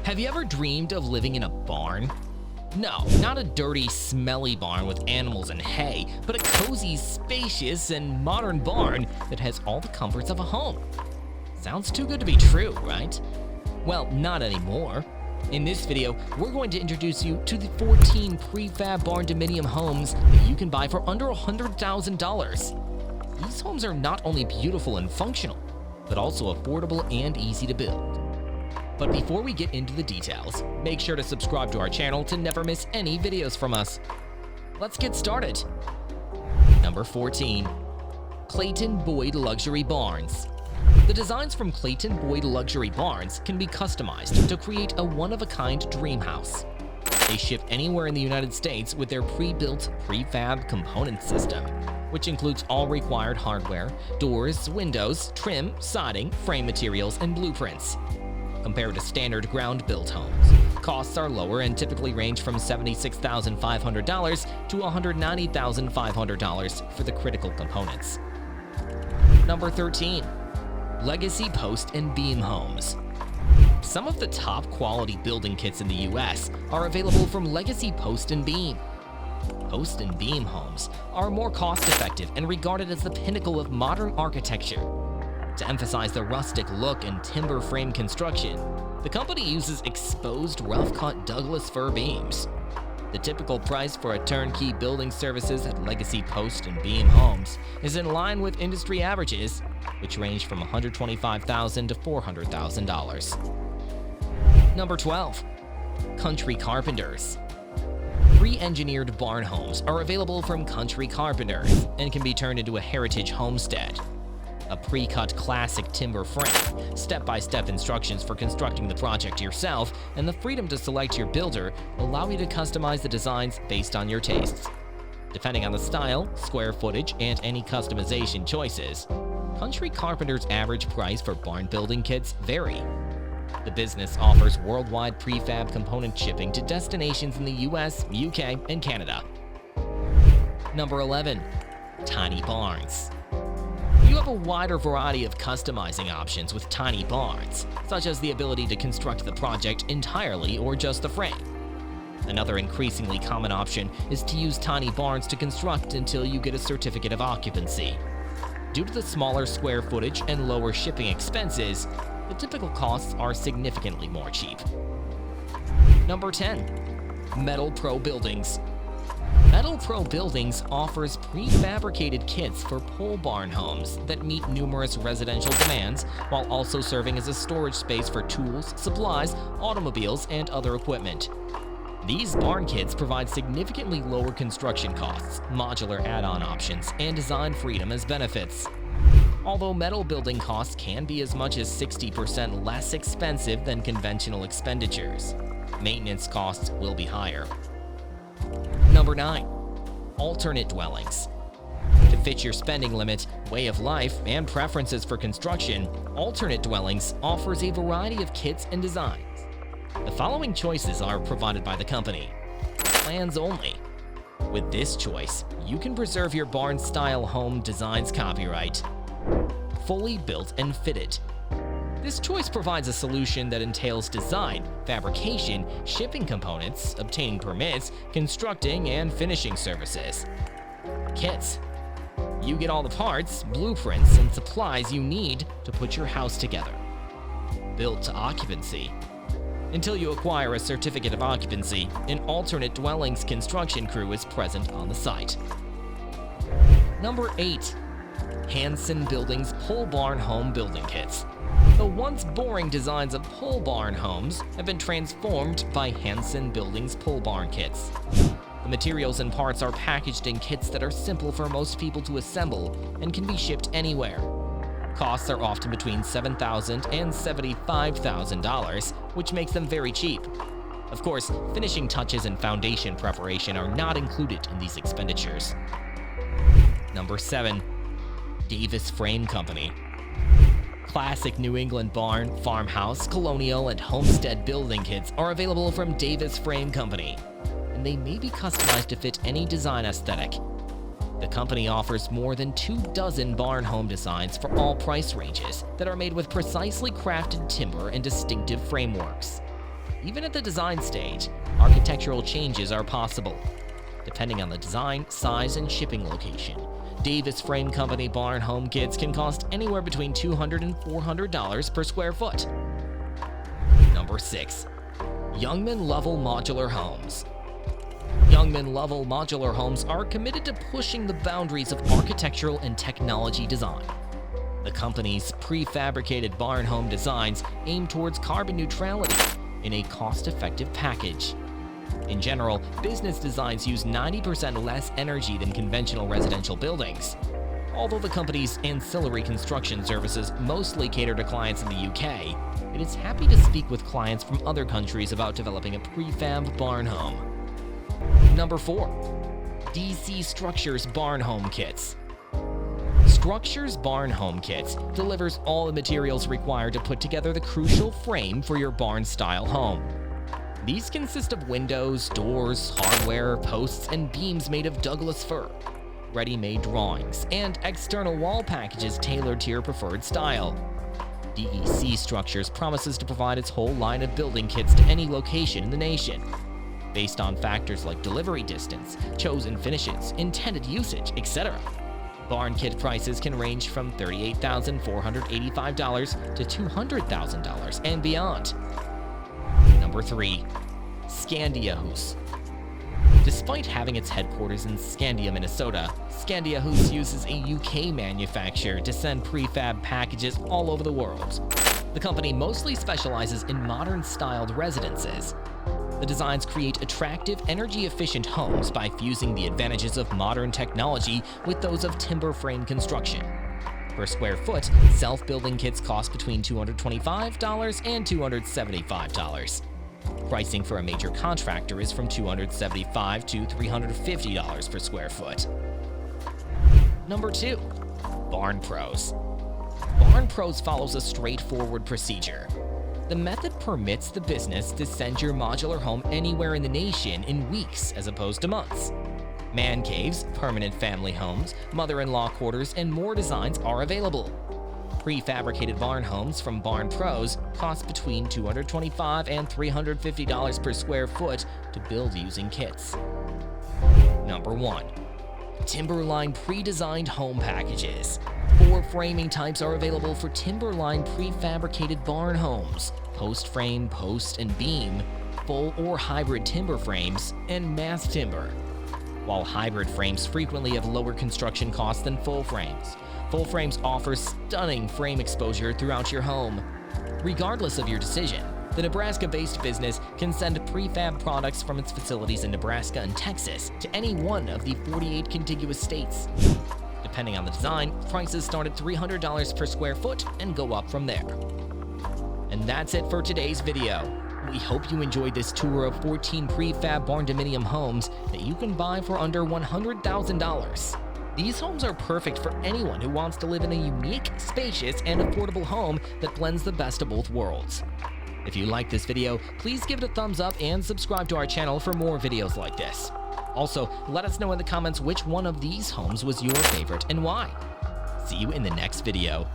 Have you ever dreamed of living in a barn? No, not a dirty, smelly barn with animals and hay, but a cozy, spacious, and modern barn that has all the comforts of a home. Sounds too good to be true, right? Well, not anymore. In this video, we're going to introduce you to the 14 prefab barndominium homes that you can buy for under $100,000. These homes are not only beautiful and functional, but also affordable and easy to build. But before we get into the details, make sure to subscribe to our channel to never miss any videos from us. Let's get started. Number 14. Clayton Boyd Luxury Barns. The designs from Clayton Boyd Luxury Barns can be customized to create a one-of-a-kind dream house. They ship anywhere in the United States with their pre-built prefab component system, which includes all required hardware, doors, windows, trim, siding, frame materials, and blueprints. Compared to standard ground-built homes, costs are lower and typically range from $76,500 to $190,500 for the critical components. Number 13. Legacy Post and Beam Homes. Some of the top quality building kits in the US are available from Legacy Post and Beam. Post and Beam homes are more cost-effective and regarded as the pinnacle of modern architecture. To emphasize the rustic look and timber frame construction, the company uses exposed rough-cut Douglas fir beams. The typical price for a turnkey building services at Legacy Post and Beam homes is in line with industry averages, which range from $125,000 to $400,000. Number 12. Country Carpenters. Pre-engineered barn homes are available from Country Carpenters and can be turned into a heritage homestead. A pre-cut classic timber frame, step-by-step instructions for constructing the project yourself, and the freedom to select your builder allow you to customize the designs based on your tastes. Depending on the style, square footage, and any customization choices, Country Carpenter's average price for barn building kits vary. The business offers worldwide prefab component shipping to destinations in the US, UK, and Canada. Number 11. Tiny Barns. You have a wider variety of customizing options with tiny barns, such as the ability to construct the project entirely or just the frame. Another increasingly common option is to use tiny barns to construct until you get a certificate of occupancy. Due to the smaller square footage and lower shipping expenses, the typical costs are significantly more cheap. Number 10. Metal Pro Buildings. Metal Pro Buildings offers prefabricated kits for pole barn homes that meet numerous residential demands while also serving as a storage space for tools, supplies, automobiles, and other equipment. These barn kits provide significantly lower construction costs, modular add-on options, and design freedom as benefits. Although metal building costs can be as much as 60% less expensive than conventional expenditures, maintenance costs will be higher. Number 9. Alternate dwellings. To fit your spending limit, way of life, and preferences for construction, Alternate Dwellings offers a variety of kits and designs. The following choices are provided by the company. Plans only. With this choice, you can preserve your barn-style home designs copyright. Fully built and fitted. This choice provides a solution that entails design, fabrication, shipping components, obtaining permits, constructing, and finishing services. Kits. You get all the parts, blueprints, and supplies you need to put your house together. Built to occupancy. Until you acquire a certificate of occupancy, an Alternate Dwellings construction crew is present on the site. Number 8. Hanson Buildings Pole Barn Home Building Kits. The once boring designs of pole barn homes have been transformed by Hanson Buildings pole barn kits. The materials and parts are packaged in kits that are simple for most people to assemble and can be shipped anywhere. Costs are often between $7,000 and $75,000, which makes them very cheap. Of course, finishing touches and foundation preparation are not included in these expenditures. Number 7. Davis Frame Company. Classic New England barn, farmhouse, colonial, and homestead building kits are available from Davis Frame Company, and they may be customized to fit any design aesthetic. The company offers more than 24 barn home designs for all price ranges that are made with precisely crafted timber and distinctive frameworks. Even at the design stage, architectural changes are possible, depending on the design, size, and shipping location. Davis Frame Company barn home kits can cost anywhere between $200 and $400 per square foot. Number 6. Youngman Lovell Modular Homes. Youngman Lovell Modular Homes are committed to pushing the boundaries of architectural and technology design. The company's prefabricated barn home designs aim towards carbon neutrality in a cost-effective package. In general, business designs use 90% less energy than conventional residential buildings. Although the company's ancillary construction services mostly cater to clients in the UK, it is happy to speak with clients from other countries about developing a prefab barn home. Number 4. DC Structures Barn Home Kits. Structures Barn Home Kits delivers all the materials required to put together the crucial frame for your barn-style home. These consist of windows, doors, hardware, posts, and beams made of Douglas fir, ready-made drawings, and external wall packages tailored to your preferred style. DEC Structures promises to provide its whole line of building kits to any location in the nation, based on factors like delivery distance, chosen finishes, intended usage, etc. Barn kit prices can range from $38,485 to $200,000 and beyond. Number 3. Scandia House. Despite having its headquarters in Scandia, Minnesota, Scandia House uses a UK manufacturer to send prefab packages all over the world. The company mostly specializes in modern-styled residences. The designs create attractive, energy-efficient homes by fusing the advantages of modern technology with those of timber frame construction. Per square foot, self-building kits cost between $225 and $275. Pricing for a major contractor is from $275 to $350 per square foot. Number 2. Barn Pros. Barn Pros follows a straightforward procedure. The method permits the business to send your modular home anywhere in the nation in weeks as opposed to months. Man caves, permanent family homes, mother-in-law quarters, and more designs are available. Prefabricated barn homes from Barn Pros cost between $225 and $350 per square foot to build using kits. Number 1. Timberlyne Pre-Designed Home Packages. 4 framing types are available for Timberlyne prefabricated barn homes: post frame, post and beam, full or hybrid timber frames, and mass timber. While hybrid frames frequently have lower construction costs than full frames, full frames offer stunning frame exposure throughout your home. Regardless of your decision, the Nebraska-based business can send prefab products from its facilities in Nebraska and Texas to any one of the 48 contiguous states. Depending on the design, prices start at $300 per square foot and go up from there. And that's it for today's video. We hope you enjoyed this tour of 14 prefab barndominium homes that you can buy for under $100,000. These homes are perfect for anyone who wants to live in a unique, spacious, and affordable home that blends the best of both worlds. If you like this video, please give it a thumbs up and subscribe to our channel for more videos like this. Also, let us know in the comments which one of these homes was your favorite and why. See you in the next video.